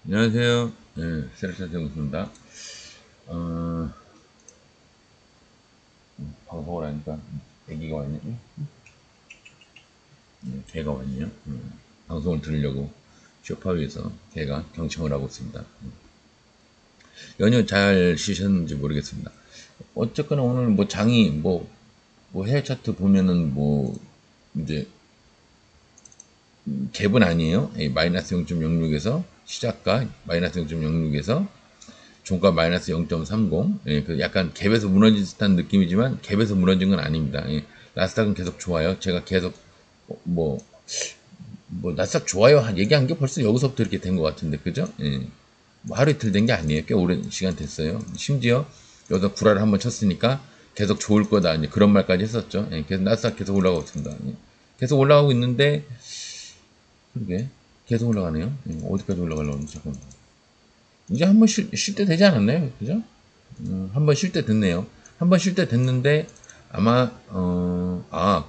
안녕하세요. 네, 세르차 정수입니다. 어, 방송을 하니까 애기가 왔네. 개가 왔네요. 방송을 들으려고 소파 위에서 개가 경청을 하고 있습니다. 연휴 잘 쉬셨는지 모르겠습니다. 어쨌거나 오늘 뭐 장이 뭐 해외 차트 보면은 뭐 이제 갭은 아니에요. 마이너스 0.06에서 시작가 마이너스 0.06에서 종가 마이너스 0.30. 예, 그 약간 갭에서 무너진 듯한 느낌이지만 갭에서 무너진 건 아닙니다. 예, 나스닥은 계속 좋아요. 제가 계속 뭐, 뭐 나스닥 좋아요 얘기한 게 벌써 여기서부터 이렇게 된 것 같은데 그죠? 예, 뭐 하루 이틀 된 게 아니에요. 꽤 오랜 시간 됐어요. 심지어 여기서 구라를 한번 쳤으니까 계속 좋을 거다 이제 그런 말까지 했었죠. 예, 계속 나스닥 계속 올라가고 있습니다. 예, 계속 올라가고 있는데 그게 계속 올라가네요. 예, 어디까지 올라가려고 하는지 잠깐. 이제 한번 쉴 때 되지 않았나요? 그죠? 한번 쉴 때 됐네요. 한번 쉴 때 됐는데 아마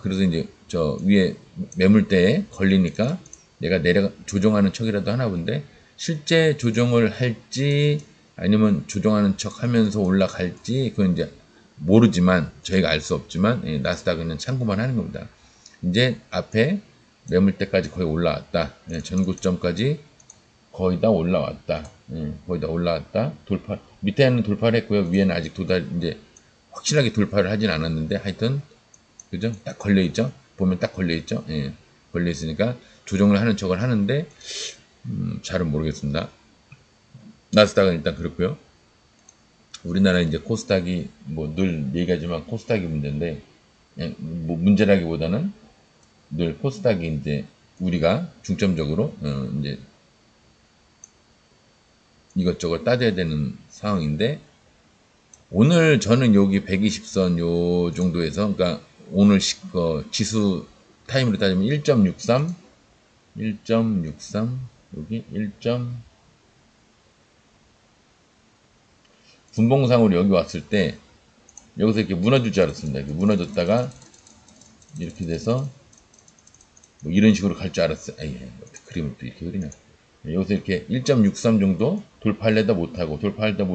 그래서 이제 저 위에 매물대에 걸리니까 내가 내려 조정하는 척이라도 하나 본데 실제 조정을 할지 아니면 조정하는 척 하면서 올라갈지 그건 이제 모르지만 저희가 알 수 없지만 나스닥은 참고만 하는 겁니다. 이제 앞에 매물대까지 거의 올라왔다. 전고점까지 거의 다 올라왔다. 거의 다 올라왔다. 돌파, 밑에는 돌파를 했고요. 위에는 아직 이제 확실하게 돌파를 하진 않았는데, 하여튼, 그죠? 딱 걸려있죠? 보면 딱 걸려있죠? 예, 걸려있으니까 조정을 하는 척을 하는데, 잘은 모르겠습니다. 나스닥은 일단 그렇고요. 우리나라 이제 코스닥이 뭐 늘 얘기하지만 코스닥이 문제인데, 뭐 문제라기보다는 늘 코스닥이 이제 우리가 중점적으로, 이제 이것저것 따져야 되는 상황인데, 오늘 저는 여기 120선 요 정도에서 그러니까 오늘 지수 타임으로 따지면 1.63 1.63 여기 1. 분봉상으로 여기 왔을 때 여기서 이렇게 무너질 줄 알았습니다. 이렇게 무너졌다가 이렇게 돼서 뭐 이런 식으로 갈 줄 알았어요. 에이, 그림을 또 이렇게 그리냐. 여기서 이렇게 1.63 정도 돌파하려다 못하고 돌파하려다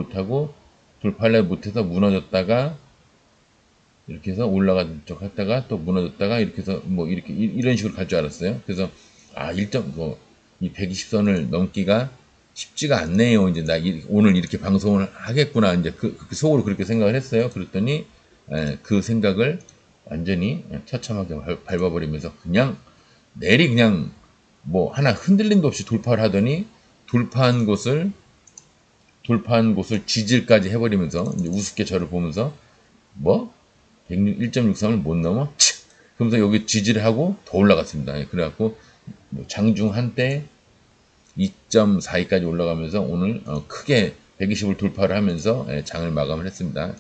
못해서 무너졌다가 이렇게 해서 올라가는 척 했다가 또 무너졌다가 이렇게 해서 뭐 이렇게 이런 식으로 갈 줄 알았어요. 그래서 이 120선을 넘기가 쉽지가 않네요. 이제 오늘 이렇게 방송을 하겠구나. 이제 그 속으로 그렇게 생각을 했어요. 그랬더니 그 생각을 완전히 처참하게 밟아버리면서 그냥 뭐 하나 흔들림도 없이 돌파를 하더니 돌파한 곳을 지질까지 해버리면서 이제 우습게 저를 보면서 뭐 1.63을 못 넘어? 그러면서 여기 지지를 하고 더 올라갔습니다. 그래갖고 뭐 장중 한때 2.42까지 올라가면서 오늘 크게 120을 돌파를 하면서 장을 마감을 했습니다.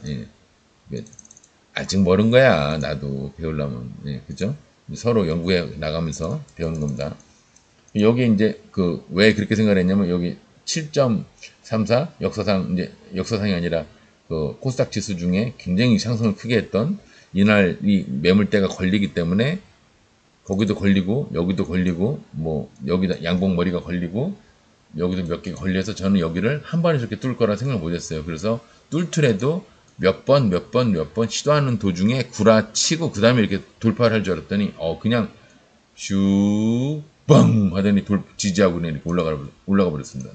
아직 멀은 거야. 나도 배우려면. 그죠? 서로 연구해 나가면서 배우는 겁니다. 여기 이제 왜 그렇게 생각을 했냐면 여기 7.34 역사상이 아니라 코스닥 지수 중에 굉장히 상승을 크게 했던 이날 이 매물대가 걸리기 때문에 거기도 걸리고 여기도 걸리고 뭐 여기다 양봉 머리가 걸리고 여기도 몇 개 걸려서 저는 여기를 한 번에 저렇게 뚫을 거라 생각을 못했어요. 그래서 뚫더라도 몇 번 시도하는 도중에 구라치고 그 다음에 이렇게 돌파를 할 줄 알았더니 그냥 슈뻥 하더니 지지하고 그냥 이렇게 올라가 버렸습니다.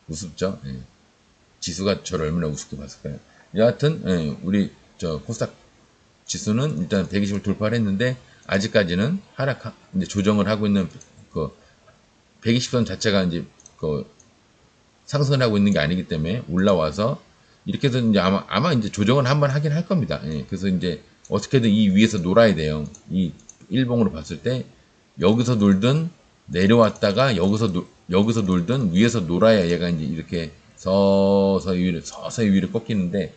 우습죠? 지수가 저를 얼마나 우습게 봤을까요? 여하튼 우리 저 코스닥 지수는 일단 120을 돌파를 했는데 아직까지는 이제 조정을 하고 있는 그 120선 자체가 이제 상승을 하고 있는 게 아니기 때문에 올라와서 이렇게 해서 이제 아마 이제 조정을 한번 하긴 할 겁니다. 그래서 이제 어떻게든 이 위에서 놀아야 돼요. 이 일봉으로 봤을 때 여기서 놀든 내려왔다가 여기서 놀든 위에서 놀아야 얘가 이제 이렇게 서서히 위로 꺾이는데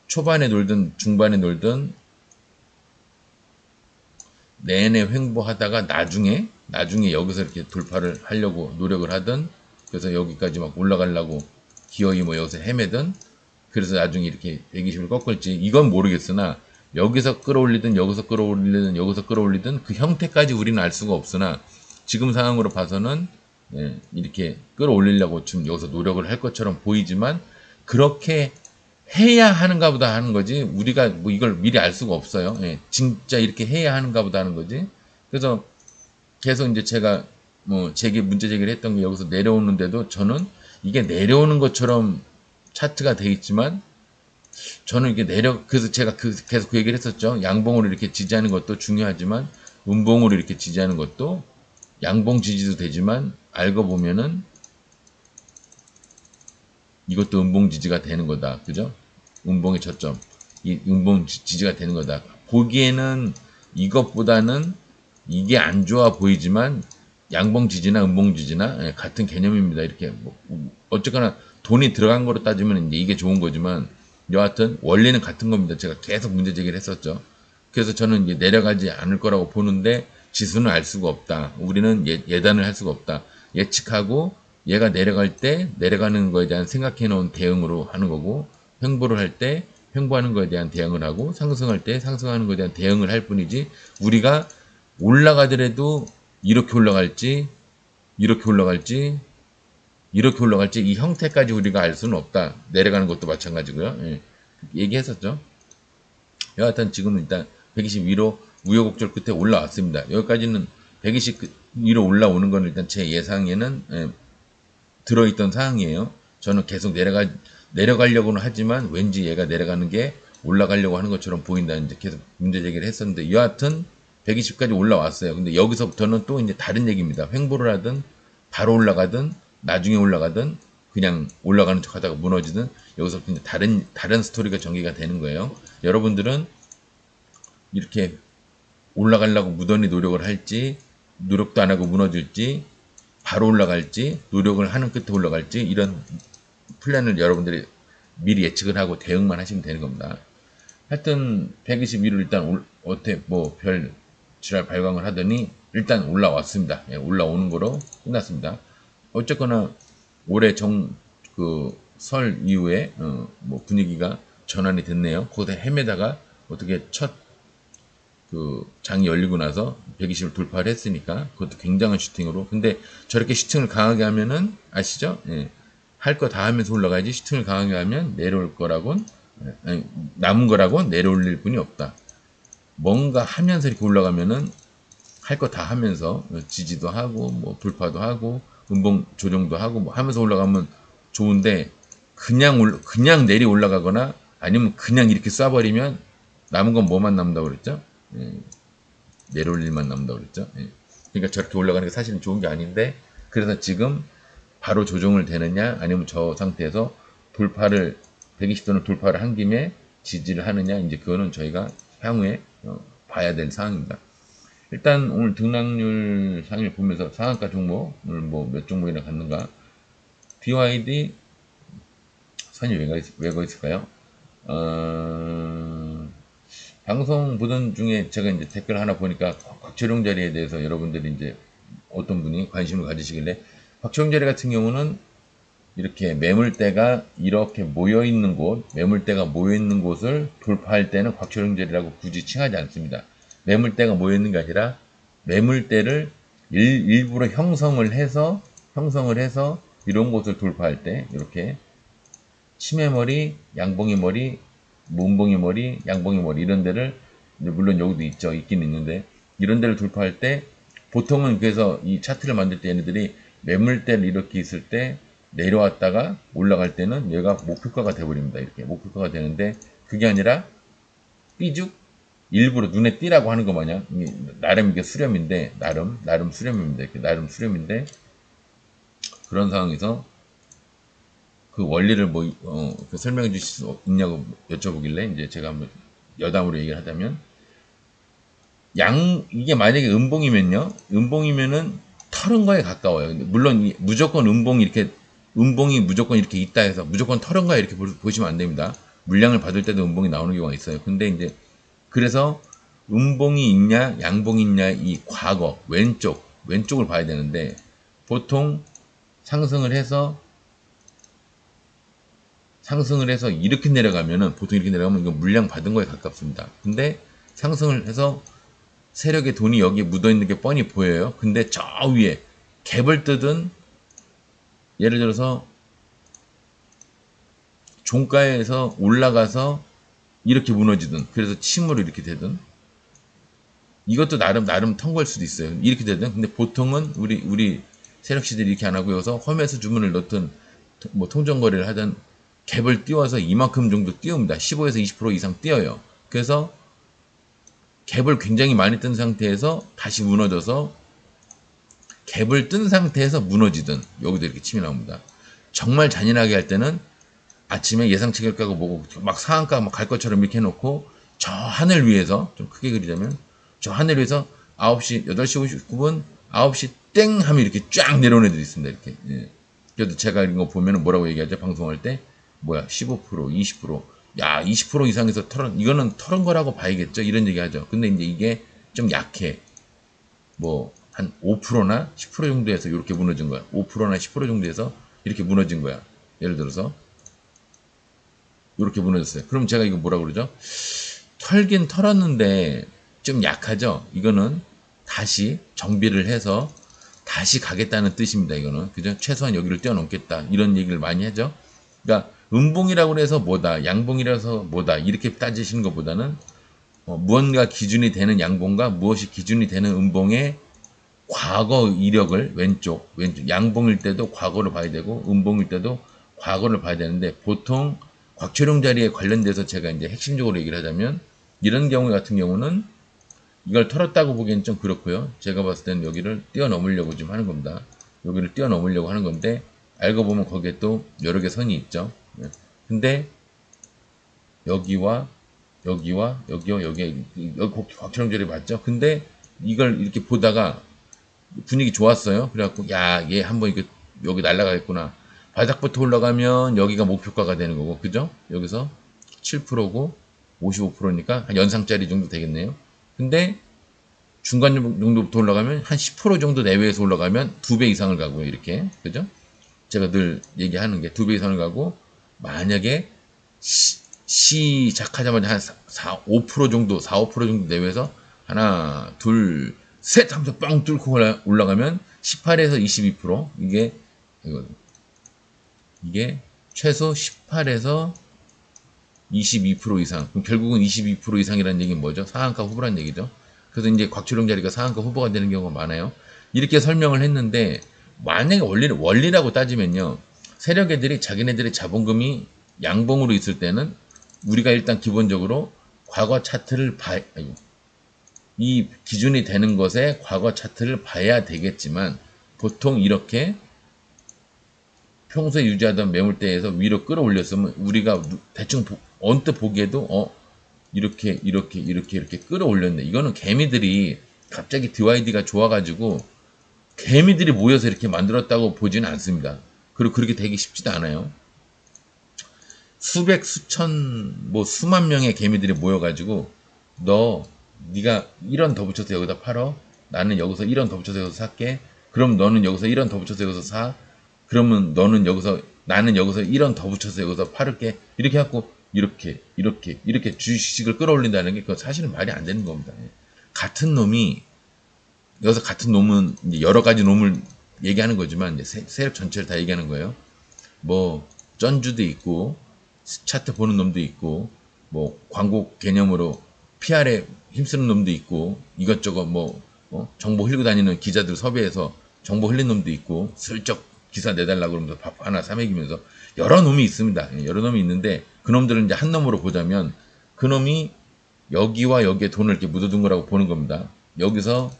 초반에 놀든 중반에 놀든 내내 횡보하다가 나중에 여기서 이렇게 돌파를 하려고 노력을 하든 그래서 여기까지 막 올라가려고 기어이 뭐 여기서 헤매든 그래서 나중에 이렇게 120을 꺾을지 이건 모르겠으나 여기서 끌어올리든 여기서 끌어올리든 그 형태까지 우리는 알 수가 없으나 지금 상황으로 봐서는 예, 이렇게 끌어올리려고 지금 여기서 노력을 할 것처럼 보이지만 그렇게 해야 하는가 보다 하는 거지 우리가 뭐 이걸 미리 알 수가 없어요. 예, 진짜 이렇게 해야 하는가 보다 하는 거지. 그래서 계속 이제 제가 뭐 문제 제기를 했던 게 여기서 내려오는데도 저는 이게 내려오는 것처럼 차트가 돼 있지만 저는 이게 그래서 제가 계속 그 얘기를 했었죠. 양봉으로 이렇게 지지하는 것도 중요하지만 음봉으로 이렇게 지지하는 것도 양봉 지지도 되지만 알고 보면은 이것도 음봉 지지가 되는 거다. 그죠? 음봉의 저점. 이 음봉 지지가 되는 거다. 보기에는 이것보다는 이게 안 좋아 보이지만 양봉 지지나 음봉 지지나 같은 개념입니다. 이렇게 뭐 어쨌거나 돈이 들어간 거로 따지면 이제 이게 좋은 거지만 여하튼 원리는 같은 겁니다. 제가 계속 문제 제기를 했었죠. 그래서 저는 이제 내려가지 않을 거라고 보는데 지수는 알 수가 없다. 우리는 예단을 할 수가 없다. 예측하고 얘가 내려갈 때 내려가는 거에 대한 생각해 놓은 대응으로 하는 거고 횡보를 할 때 횡보하는 거에 대한 대응을 하고 상승할 때 상승하는 거에 대한 대응을 할 뿐이지 우리가 올라가더라도 이렇게 올라갈지 이렇게 올라갈지 이렇게 올라갈지 이 형태까지 우리가 알 수는 없다. 내려가는 것도 마찬가지고요. 예. 얘기했었죠. 여하튼 지금은 일단 120 위로 우여곡절 끝에 올라왔습니다. 여기까지는 120 위로 올라오는 건 일단 제 예상에는 들어있던 사항이에요. 저는 계속 내려가려고는 하지만 왠지 얘가 내려가는 게 올라가려고 하는 것처럼 보인다는 이제 계속 문제 제기를 했었는데 여하튼 120까지 올라왔어요. 근데 여기서부터는 또 이제 다른 얘기입니다. 횡보를 하든 바로 올라가든 나중에 올라가든 그냥 올라가는 척 하다가 무너지든 여기서부터 이제 다른 스토리가 전개가 되는 거예요. 여러분들은 이렇게 올라가려고 무던히 노력을 할지 노력도 안 하고 무너질지 바로 올라갈지 노력을 하는 끝에 올라갈지 이런 플랜을 여러분들이 미리 예측을 하고 대응만 하시면 되는 겁니다. 하여튼 121을 일단 어떻게 뭐 별 지랄 발광을 하더니 일단 올라왔습니다. 예, 올라오는 거로 끝났습니다. 어쨌거나 올해 설 이후에 뭐 분위기가 전환이 됐네요. 거기다 헤매다가 어떻게 첫 장이 열리고 나서 120을 돌파를 했으니까 그것도 굉장한 슈팅으로. 근데 저렇게 슈팅을 강하게 하면은 아시죠? 예, 할 거 다 하면서 올라가야지 슈팅을 강하게 하면 내려올 거라곤 남은 거라곤 내려올릴 뿐이 없다. 뭔가 하면서 이렇게 올라가면은 할 거 다 하면서 지지도 하고 뭐 돌파도 하고 음봉 조정도 하고 뭐 하면서 올라가면 좋은데 그냥 내리 올라가거나 아니면 그냥 이렇게 쏴버리면 남은 건 뭐만 남는다고 그랬죠? 예, 내려올 일만 남는다고 그랬죠? 예. 그러니까 저렇게 올라가는 게 사실은 좋은 게 아닌데 그래서 지금 바로 조정을 되느냐 아니면 저 상태에서 120도를 돌파를 한 김에 지지를 하느냐 이제 그거는 저희가 향후에 봐야 될 사항입니다. 일단 오늘 등락률 상위를 보면서 상한가 종목 오늘 뭐 몇 종목이나 갔는가 BYD 선이 왜가 있을까요? 방송 보던 중에 제가 이제 댓글 하나 보니까 곽철용 자리에 대해서 여러분들이 이제 어떤 분이 관심을 가지시길래 곽철용 자리 같은 경우는 이렇게 매물대가 이렇게 모여있는 매물대가 모여있는 곳을 돌파할 때는 곽철용 자리라고 굳이 칭하지 않습니다. 매물대가 모여있는 게 아니라 매물대를 일부러 형성을 해서 이런 곳을 돌파할 때 이렇게 치매머리, 양봉이 머리, 문봉이 머리, 양봉이 머리 이런 데를 물론 여기도 있긴 있는데 이런 데를 돌파할 때 보통은 그래서 이 차트를 만들 때 얘네들이 매물대를 이렇게 있을 때 내려왔다가 올라갈 때는 얘가 목표가가 돼버립니다. 이렇게 목표가가 되는데 그게 아니라 삐죽 일부러 눈에 띄라고 하는 거 마냥 나름 이게 수렴인데 나름 수렴입니다. 이렇게 나름 수렴인데 그런 상황에서 그 원리를 설명해 주실 수 있냐고 여쭤보길래 이제 제가 한번 여담으로 얘기를 하자면 이게 만약에 음봉이면은 털은 거에 가까워요. 물론 무조건 음봉이 무조건 이렇게 있다 해서 무조건 털은 거에 이렇게 보시면 안 됩니다. 물량을 받을 때도 음봉이 나오는 경우가 있어요. 근데 이제 그래서 음봉이 있냐 양봉이 있냐 이 과거 왼쪽을 봐야 되는데 보통 상승을 해서 이렇게 내려가면은 보통 이렇게 내려가면 이거 물량 받은 거에 가깝습니다. 근데 상승을 해서 세력의 돈이 여기에 묻어 있는 게 뻔히 보여요. 근데 저 위에 갭을 뜨든 예를 들어서 종가에서 올라가서 이렇게 무너지든 그래서 침으로 이렇게 되든 이것도 나름 턴 걸 수도 있어요. 이렇게 되든 근데 보통은 우리 세력시들이 이렇게 안 하고 여기서 험해서 주문을 넣든 뭐 통정거래를 하든 갭을 띄워서 이만큼 정도 띄웁니다. 15에서 20% 이상 띄어요. 그래서 갭을 굉장히 많이 뜬 상태에서 다시 무너져서 갭을 뜬 상태에서 무너지든 여기도 이렇게 침이 나옵니다. 정말 잔인하게 할 때는 아침에 예상치 결과가 뭐고 막 상한가 막 갈 것처럼 이렇게 해놓고 저 하늘 위에서 좀 크게 그리자면 저 하늘 위에서 9시 8시 59분 9시 땡 하면 이렇게 쫙 내려오는 애들이 있습니다. 이렇게. 예. 그래도 제가 이거 보면은 뭐라고 얘기하죠? 방송할 때 뭐야 15% 20% 야 20% 이상에서 털은 이거는 털은 거라고 봐야겠죠? 이런 얘기 하죠. 근데 이제 이게 좀 약해. 뭐 한 5%나 10% 정도에서 이렇게 무너진 거야. 5%나 10% 정도에서 이렇게 무너진 거야. 예를 들어서 이렇게 무너졌어요. 그럼 제가 이거 뭐라 그러죠? 털긴 털었는데 좀 약하죠? 이거는 다시 정비를 해서 다시 가겠다는 뜻입니다. 이거는 그죠? 최소한 여기를 뛰어넘겠다 이런 얘기를 많이 하죠. 그러니까 음봉이라고 해서 뭐다, 양봉이라서 뭐다 이렇게 따지시는 것보다는 무언가 기준이 되는 양봉과 무엇이 기준이 되는 음봉의 과거 이력을 왼쪽 양봉일 때도 과거를 봐야 되고 음봉일 때도 과거를 봐야 되는데 보통 곽철용 자리에 관련돼서 제가 이제 핵심적으로 얘기를 하자면 이런 경우 같은 경우는 이걸 털었다고 보기엔 좀 그렇고요. 제가 봤을 때는 여기를 뛰어넘으려고 좀 하는 겁니다. 여기를 뛰어넘으려고 하는 건데 알고 보면 거기에 또 여러 개 선이 있죠. 근데 여기와 여기와 여기 곽철용 자리 맞죠? 근데 이걸 이렇게 보다가 분위기 좋았어요. 그래갖고 야 얘 한번 이거 여기 날아가겠구나. 바닥부터 올라가면 여기가 목표가가 되는 거고 그죠? 여기서 7%고 55%니까 한 연상짜리 정도 되겠네요. 근데 중간 정도부터 올라가면 한 10% 정도 내외에서 올라가면 2배 이상을 가고요. 이렇게 그죠? 제가 늘 얘기하는 게 2배 이상을 가고 만약에 시작하자마자 한 5% 정도 5% 정도 내외에서 하나 둘 셋 하면서 뻥 뚫고 올라가면 18에서 22% 이게 최소 18에서 22% 이상. 그럼 결국은 22% 이상이라는 얘기는 뭐죠? 상한가 후보라는 얘기죠. 그래서 이제 곽철용 자리가 상한가 후보가 되는 경우가 많아요. 이렇게 설명을 했는데 만약에 원리라고 따지면요. 세력 애들이 자기네들의 자본금이 양봉으로 있을 때는 우리가 일단 기본적으로 과거 차트를 이 기준이 되는 것에 과거 차트를 봐야 되겠지만 보통 이렇게 평소에 유지하던 매물대에서 위로 끌어올렸으면 우리가 대충 언뜻 보기에도 이렇게 끌어올렸네. 이거는 개미들이 갑자기 DYD가 좋아가지고 개미들이 모여서 이렇게 만들었다고 보지는 않습니다. 그리고 그렇게 되기 쉽지도 않아요. 수백 수천 뭐 수만 명의 개미들이 모여가지고 네가 1원 더 붙여서 여기다 팔어. 나는 여기서 1원 더 붙여서 여기서 살게. 그럼 너는 여기서 1원 더 붙여서 여기서 사. 그러면 나는 여기서 1원 더 붙여서 여기서 팔을게. 이렇게 해갖고 이렇게 주식을 끌어올린다는 게 그거 사실은 말이 안 되는 겁니다. 같은 놈이 여기서 같은 놈은 이제 여러 가지 놈을 얘기하는 거지만 이제 세력 전체를 다 얘기하는 거예요. 뭐 쩐주도 있고 차트 보는 놈도 있고 뭐 광고 개념으로 PR에 힘쓰는 놈도 있고 이것저것 뭐 정보 흘리고 다니는 기자들 섭외해서 정보 흘린 놈도 있고 슬쩍 기사 내달라고 그러면서 밥 하나 사먹이면서 여러 놈이 있습니다. 여러 놈이 있는데 그 놈들은 이제 한 놈으로 보자면 그 놈이 여기와 여기에 돈을 이렇게 묻어둔 거라고 보는 겁니다. 여기서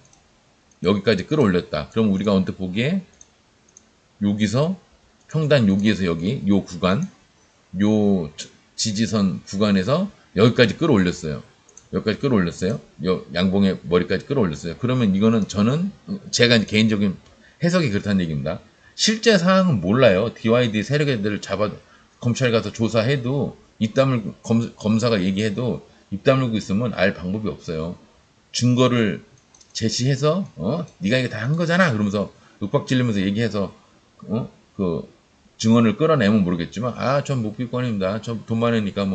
여기까지 끌어올렸다. 그럼 우리가 언뜻 보기에 여기서 평단 여기에서 여기 요 구간 요 지지선 구간에서 여기까지 끌어올렸어요. 여기까지 끌어올렸어요. 양봉의 머리까지 끌어올렸어요. 그러면 이거는 제가 이제 개인적인 해석이 그렇다는 얘기입니다. 실제 상황은 몰라요. DYD 세력애들을 잡아 검찰 가서 조사해도 검사가 얘기해도 입 다물고 있으면 알 방법이 없어요. 증거를 제시해서 네가 이거 다 한 거잖아. 그러면서 윽박질리면서 얘기해서 그 증언을 끌어내면 모르겠지만 전 묵비권입니다. 저 돈 많으니까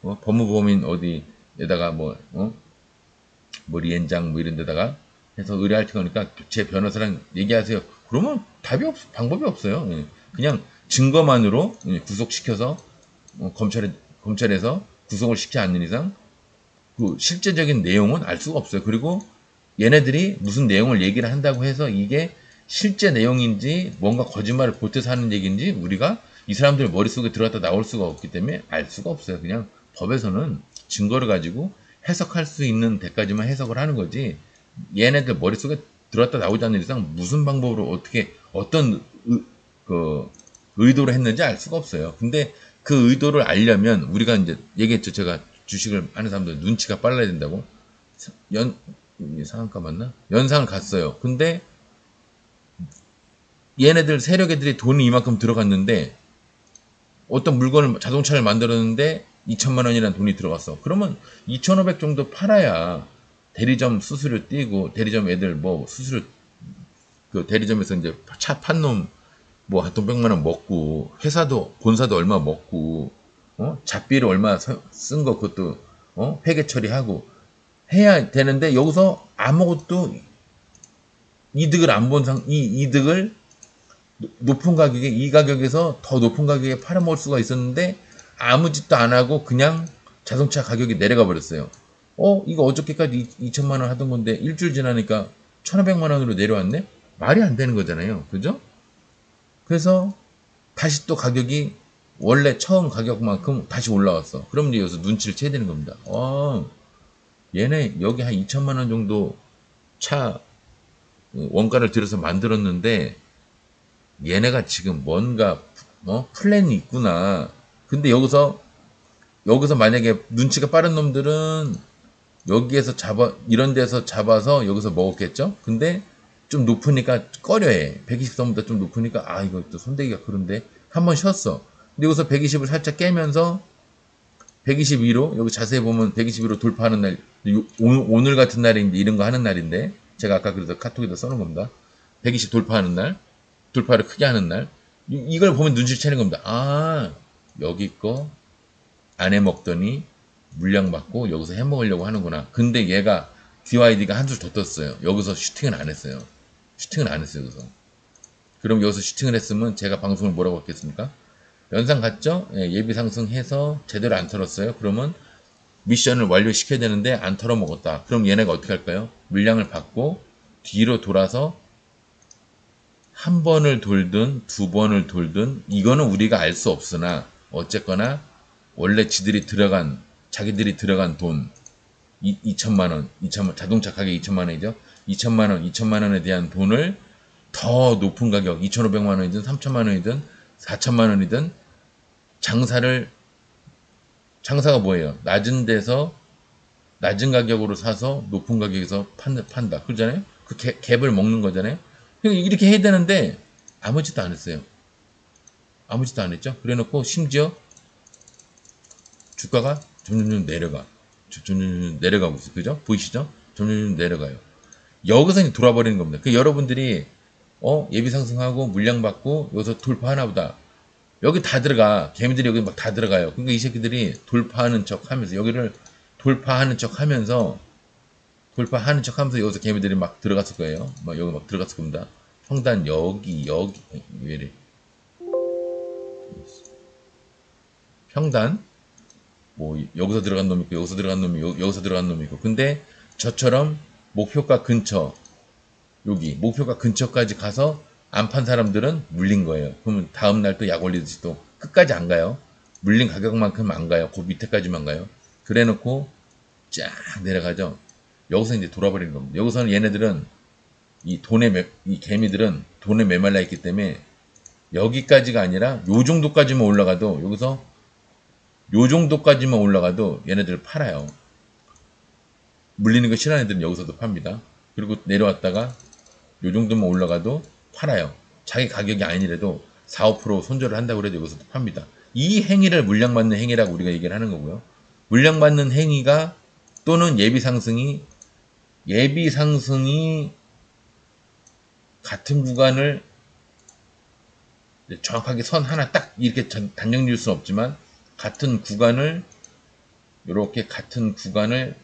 법무법인 어디에다가 뭐 리엔장 뭐 이런 데다가 해서 의뢰할 테니까 제 변호사랑 얘기하세요. 그러면 방법이 없어요. 예. 그냥 증거만으로 구속시켜서 검찰에서 구속을 시키지 않는 이상 그 실제적인 내용은 알 수가 없어요. 그리고 얘네들이 무슨 내용을 얘기를 한다고 해서 이게 실제 내용인지 뭔가 거짓말을 보태서 하는 얘기인지 우리가 이 사람들 머릿속에 들어갔다 나올 수가 없기 때문에 알 수가 없어요. 그냥 법에서는 증거를 가지고 해석할 수 있는 데까지만 해석을 하는 거지 얘네들 머릿속에 들어갔다 나오지 않는 이상 무슨 방법으로 어떻게 어떤 그 의도를 했는지 알 수가 없어요. 근데 그 의도를 알려면 우리가 이제 얘기했죠. 제가 주식을 하는 사람들 눈치가 빨라야 된다고. 상한가 맞나? 연상을 갔어요. 근데 얘네들 세력 애들이 돈이 이만큼 들어갔는데 어떤 물건을 자동차를 만들었는데 2천만 원이라는 돈이 들어갔어. 그러면 2,500 정도 팔아야 대리점 수수료 떼고 대리점 애들 뭐 수수료 그 대리점에서 이제 차 판 놈 뭐 한 돈 100만 원 먹고 회사도 본사도 얼마 먹고 잡비를 얼마 쓴 거 그것도 회계 처리하고 해야 되는데 여기서 아무것도 이득을 안 본 이 이득을 높은 가격에 이 가격에서 더 높은 가격에 팔아먹을 수가 있었는데 아무 짓도 안 하고 그냥 자동차 가격이 내려가 버렸어요. 이거 어저께까지 2천만 원 하던 건데 일주일 지나니까 1,500만 원으로 내려왔네? 말이 안 되는 거잖아요. 그죠? 그래서 다시 또 가격이 원래 처음 가격만큼 다시 올라왔어. 그럼 이제 여기서 눈치를 채야 되는 겁니다. 얘네 여기 한 2천만 원 정도 차 원가를 들여서 만들었는데 얘네가 지금 뭔가 플랜이 있구나. 근데 여기서 만약에 눈치가 빠른 놈들은 여기에서 이런 데서 잡아서 여기서 먹었겠죠? 근데 좀 높으니까 꺼려해. 120선보다 좀 높으니까 이거 또 손대기가 그런데 한번 쉬었어. 근데 여기서 120을 살짝 깨면서 122로 여기 자세히 보면 122로 돌파하는 날 오늘 같은 날인데 이런 거 하는 날인데 제가 아까 그래서 카톡에다 써놓은 겁니다. 120 돌파하는 날 돌파를 크게 하는 날 이걸 보면 눈치를 채는 겁니다. 여기 거 안에 먹더니 물량 받고 여기서 해먹으려고 하는구나. 근데 얘가 DYD가 한 줄 더 떴어요. 여기서 슈팅은 안 했어요. 여기서. 그럼 여기서 슈팅을 했으면 제가 방송을 뭐라고 했겠습니까? 연상 갔죠? 예비 상승해서 제대로 안 털었어요. 그러면 미션을 완료시켜야 되는데 안 털어먹었다. 그럼 얘네가 어떻게 할까요? 물량을 받고 뒤로 돌아서 한 번을 돌든 두 번을 돌든 이거는 우리가 알 수 없으나 어쨌거나 원래 자기들이 들어간 돈 2천만 원, 자동차 가격 2천만 원이죠. 2천만 원에 대한 돈을 더 높은 가격 2,500만 원이든 3천만 원이든 4천만 원이든 장사가 뭐예요? 낮은 데서 낮은 가격으로 사서 높은 가격에서 판다. 그러잖아요? 그 갭을 먹는 거잖아요? 이렇게 해야 되는데 아무 짓도 안 했어요. 아무 짓도 안 했죠? 그래 놓고 심지어 주가가 점점 내려가. 점점 내려가고 있어요. 그죠? 보이시죠? 점점 내려가요. 여기서 이제 돌아버리는 겁니다. 여러분들이 예비 상승하고 물량 받고 여기서 돌파하나 보다. 여기 다 들어가. 개미들이 여기 막 다 들어가요. 그러니까 이 새끼들이 돌파하는 척 하면서 여기를 돌파하는 척 하면서 여기서 개미들이 막 들어갔을 거예요. 여기 막 들어갔을 겁니다. 평단 여기 왜 이래. 평단 뭐 여기서 들어간 놈이 있고 여기서 들어간 놈이 있고 근데 저처럼 목표가 근처 목표가 근처까지 가서 안 판 사람들은 물린 거예요. 그러면 다음날 또 약 올리듯이 또 끝까지 안 가요. 물린 가격만큼 안 가요. 그 밑에까지만 가요. 그래 놓고 쫙 내려가죠. 여기서 이제 돌아버리는 겁니다. 여기서는 얘네들은 이 개미들은 돈에 메말라 있기 때문에 여기까지가 아니라 요 정도까지만 올라가도 여기서 요 정도까지만 올라가도 얘네들을 팔아요. 물리는 거 싫어하는 애들은 여기서도 팝니다. 그리고 내려왔다가 요 정도만 올라가도 팔아요. 자기 가격이 아니래도 4, 5% 손절을 한다고 해도 여기서도 팝니다. 이 행위를 물량받는 행위라고 우리가 얘기를 하는 거고요. 물량받는 행위가 또는 예비 상승이 같은 구간을 정확하게 선 하나 딱 이렇게 단정 지을 수는 없지만 같은 구간을 이렇게 같은 구간을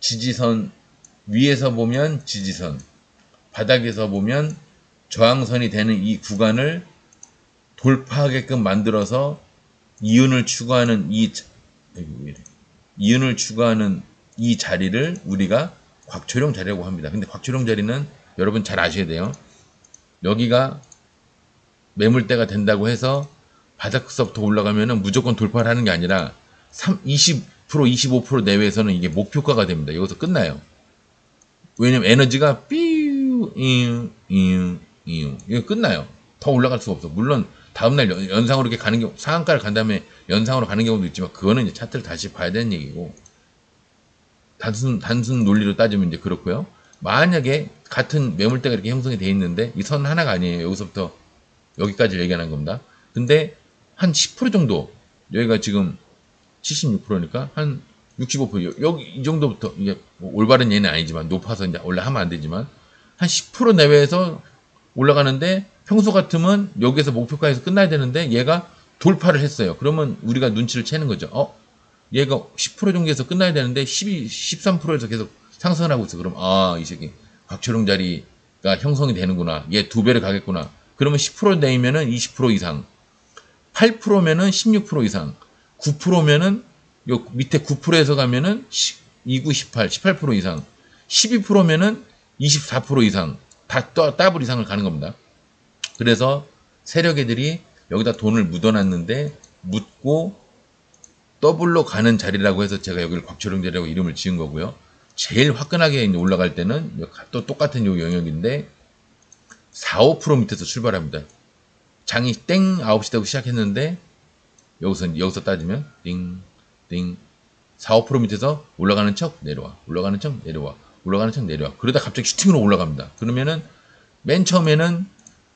지지선 위에서 보면 지지선 바닥에서 보면 저항선이 되는 이 구간을 돌파하게끔 만들어서 이윤을 추구하는 이윤을 추구하는 이 자리를 우리가 곽초룡 자리라고 합니다. 근데 곽초룡 자리는 여러분 잘 아셔야 돼요. 여기가 매물대가 된다고 해서 바닥서부터 올라가면은 무조건 돌파를 하는 게 아니라 20% 25% 내외에서는 이게 목표가가 됩니다. 여기서 끝나요. 왜냐면 에너지가 삐우 이거 끝나요. 더 올라갈 수가 없어. 물론 다음날 연상으로 이렇게 가는 경우, 상한가를 간 다음에 연상으로 가는 경우도 있지만 그거는 이제 차트를 다시 봐야 되는 얘기고, 단순 논리로 따지면 이제 그렇고요. 만약에 같은 매물대가 이렇게 형성이 돼 있는데 이 선 하나가 아니에요. 여기서부터 여기까지 얘기하는 겁니다. 근데 한 10% 정도, 여기가 지금 76%니까 한 65%, 여기 이 정도부터, 이게 뭐 올바른 예는 아니지만 높아서 이제 원래 하면 안 되지만 한 10% 내외에서 올라가는데, 평소 같으면 여기에서 목표가에서 끝나야 되는데 얘가 돌파를 했어요. 그러면 우리가 눈치를 채는 거죠. 얘가 10% 정도에서 끝나야 되는데 12, 13%에서 계속 상승하고 있어. 그럼 이 새끼 곽초룡 자리가 형성이 되는구나. 얘 두 배를 가겠구나. 그러면 10% 내면은 20% 이상, 8%면은 16% 이상, 9%면은 요 밑에 9%에서 가면은 29, 18, 18% 이상, 12%면은 24% 이상, 다 더블 이상을 가는 겁니다. 그래서 세력애들이 여기다 돈을 묻어놨는데, 묻고 더블로 가는 자리라고 해서 제가 여기를 곽초룡 자리라고 이름을 지은 거고요. 제일 화끈하게 올라갈 때는 또 똑같은 요 영역인데 4, 5% 밑에서 출발합니다. 장이 땡 9시 되고 시작했는데 여기서 따지면 띵 4, 5% 밑에서 올라가는 척 내려와, 올라가는 척 내려와, 올라가는 척 내려와. 그러다 갑자기 슈팅으로 올라갑니다. 그러면은 맨 처음에는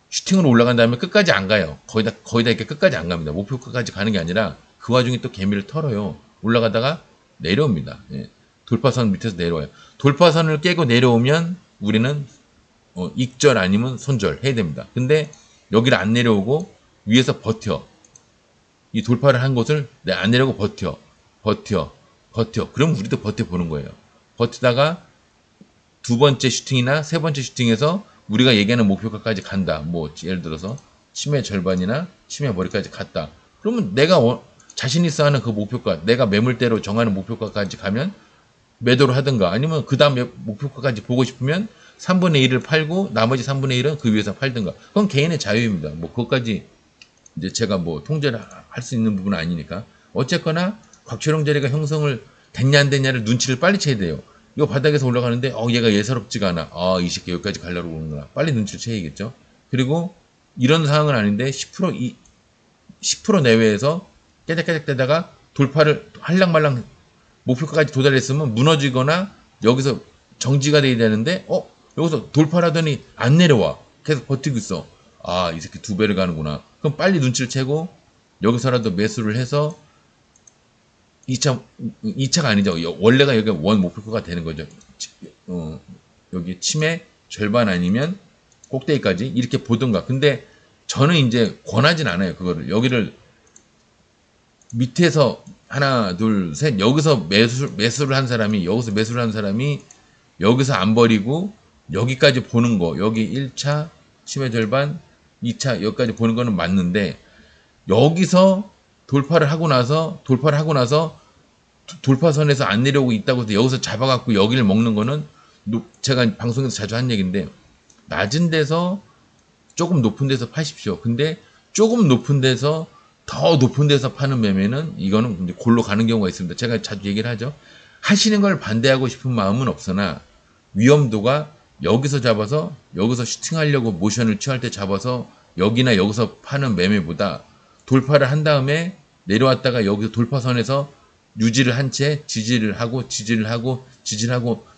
슈팅으로 올라간 다음에 끝까지 안 가요. 거의 다 이렇게 끝까지 안 갑니다. 목표 끝까지 가는 게 아니라 그 와중에 또 개미를 털어요. 올라가다가 내려옵니다. 예. 돌파선 밑에서 내려와요. 돌파선을 깨고 내려오면 우리는 익절 아니면 손절 해야 됩니다. 근데 여기를 안 내려오고 위에서 버텨. 이 돌파를 한 곳을 안 내려오고 버텨. 그럼 우리도 버텨보는 거예요. 버티다가 두 번째 슈팅이나 세 번째 슈팅에서 우리가 얘기하는 목표가까지 간다. 뭐 예를 들어서 치매 절반이나 치매 머리까지 갔다. 그러면 내가 자신 있어 하는 그 목표가, 내가 매물대로 정하는 목표가까지 가면 매도를 하든가, 아니면 그 다음 목표가까지 보고 싶으면 3분의 1을 팔고 나머지 3분의 1은 그 위에서 팔든가. 그건 개인의 자유입니다. 뭐 그것까지 이제 제가 뭐 통제를 할 수 있는 부분은 아니니까. 어쨌거나 곽초룡 자리가 형성을 됐냐 안 됐냐를 눈치를 빨리 채야 돼요. 이거 바닥에서 올라가는데 얘가 예사롭지가 않아. 이 새끼 여기까지 가려고 오는구나. 빨리 눈치를 채야겠죠. 그리고 이런 상황은 아닌데 10% 내외에서 깨작깨작대다가 돌파를 할랑말랑 목표가까지 도달했으면 무너지거나 여기서 정지가 돼야 되는데 여기서 돌파를 하더니 안 내려와. 계속 버티고 있어. 이 새끼 두 배를 가는구나. 그럼 빨리 눈치를 채고 여기서라도 매수를 해서 2차가 아니죠. 원래가 여기가 원 목표가가 되는 거죠. 여기 치매 절반 아니면 꼭대기까지 이렇게 보든가. 근데 저는 이제 권하진 않아요. 그거를. 여기를 밑에서 하나, 둘, 셋, 여기서 매수를 한 사람이, 여기서 안 버리고 여기까지 보는 거, 여기 1차 치매 절반, 2차 여기까지 보는 거는 맞는데, 여기서 돌파를 하고 나서 돌파선에서 안 내려오고 있다고 해서 여기서 잡아갖고 여기를 먹는 거는, 제가 방송에서 자주 한 얘기인데, 낮은 데서 조금 높은 데서 파십시오. 근데 조금 높은 데서 더 높은 데서 파는 매매는 이거는 이제 골로 가는 경우가 있습니다. 제가 자주 얘기를 하죠. 하시는 걸 반대하고 싶은 마음은 없으나 위험도가 여기서 잡아서 여기서 슈팅하려고 모션을 취할 때 잡아서 여기나 여기서 파는 매매보다 돌파를 한 다음에 내려왔다가 여기서 돌파선에서 유지를 한 채 지지를 하고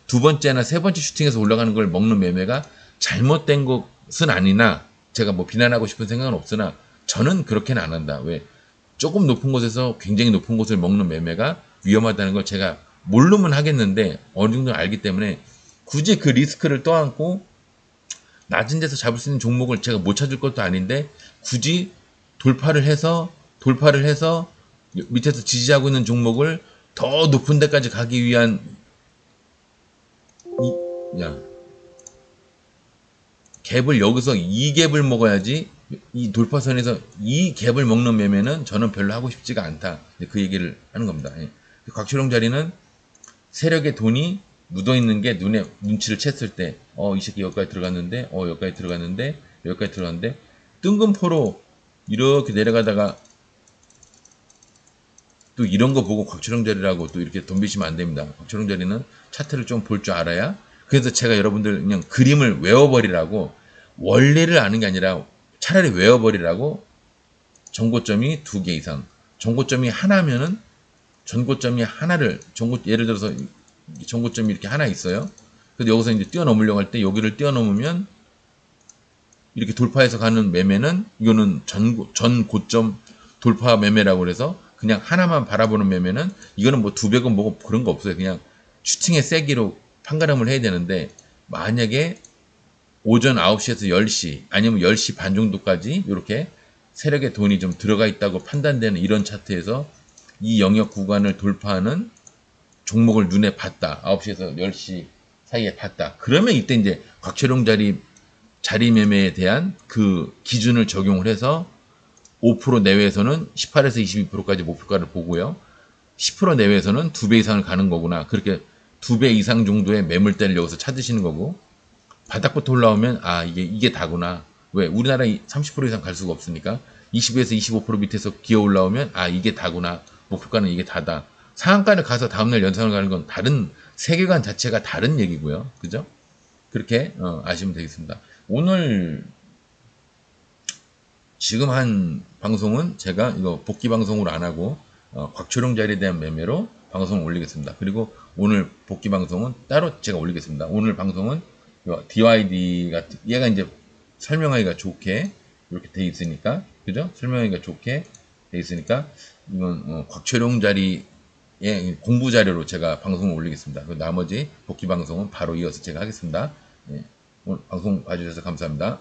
두 번째나 세 번째 슈팅에서 올라가는 걸 먹는 매매가 잘못된 것은 아니나, 제가 뭐 비난하고 싶은 생각은 없으나 저는 그렇게는 안 한다. 왜? 조금 높은 곳에서 굉장히 높은 곳을 먹는 매매가 위험하다는 걸 제가 모르면 하겠는데 어느 정도 알기 때문에 굳이 그 리스크를 떠안고 낮은 데서 잡을 수 있는 종목을 제가 못 찾을 것도 아닌데 굳이 돌파를 해서 밑에서 지지하고 있는 종목을 더 높은 데까지 가기 위한 갭을 여기서 이 갭을 먹어야지 이 돌파선에서 이 갭을 먹는 매매는 저는 별로 하고 싶지가 않다. 그 얘기를 하는 겁니다. 예. 곽철용 자리는 세력의 돈이 묻어있는 게 눈에 눈치를 챘을 때, 이 새끼 여기까지 들어갔는데, 여기까지 들어갔는데, 여기까지 들어갔는데, 뜬금포로 이렇게 내려가다가 또 이런 거 보고 곽철용 자리라고 또 이렇게 덤비시면 안 됩니다. 곽철용 자리는 차트를 좀 볼 줄 알아야. 그래서 제가 여러분들 그냥 그림을 외워버리라고, 원리를 아는 게 아니라 차라리 외워버리라고. 전고점이 2개 이상, 전고점이 하나면은 전고점이 하나를 예를 들어서 전고점이 이렇게 하나 있어요. 근데 여기서 이제 뛰어넘으려고 할 때 여기를 뛰어넘으면 이렇게 돌파해서 가는 매매는 이거는 전고점 돌파 매매라고 그래서 그냥 하나만 바라보는 매매는 이거는 뭐 200원 뭐고 그런 거 없어요. 그냥 슈팅의 세기로 판가름을 해야 되는데, 만약에 오전 9시에서 10시 아니면 10시 반 정도까지 이렇게 세력의 돈이 좀 들어가 있다고 판단되는 이런 차트에서 이 영역 구간을 돌파하는 종목을 눈에 봤다. 9시에서 10시 사이에 봤다. 그러면 이때 이제 곽철용 자리 매매에 대한 그 기준을 적용을 해서 5% 내외에서는 18에서 22%까지 목표가를 보고요. 10% 내외에서는 2배 이상을 가는 거구나. 그렇게 2배 이상 정도의 매물대를 여기서 찾으시는 거고, 바닥부터 올라오면 이게 다구나. 왜? 우리나라 30% 이상 갈 수가 없으니까 20에서 25% 밑에서 기어 올라오면 이게 다구나. 목표가는 이게 다다. 상한가를 가서 다음날 연상을 가는 건 다른 세계관 자체가 다른 얘기고요. 그죠? 그렇게 아시면 되겠습니다. 오늘 지금 한 방송은 제가 이거 복귀 방송으로 안 하고 곽초룡 자리에 대한 매매로 방송을 올리겠습니다. 그리고 오늘 복귀 방송은 따로 제가 올리겠습니다. 오늘 방송은 DYD 같은 얘가 이제 설명하기가 좋게 이렇게 돼 있으니까, 그죠? 설명하기가 좋게 돼 있으니까 이건 곽초룡 자리의 공부 자료로 제가 방송을 올리겠습니다. 나머지 복귀 방송은 바로 이어서 제가 하겠습니다. 네, 오늘 방송 봐주셔서 감사합니다.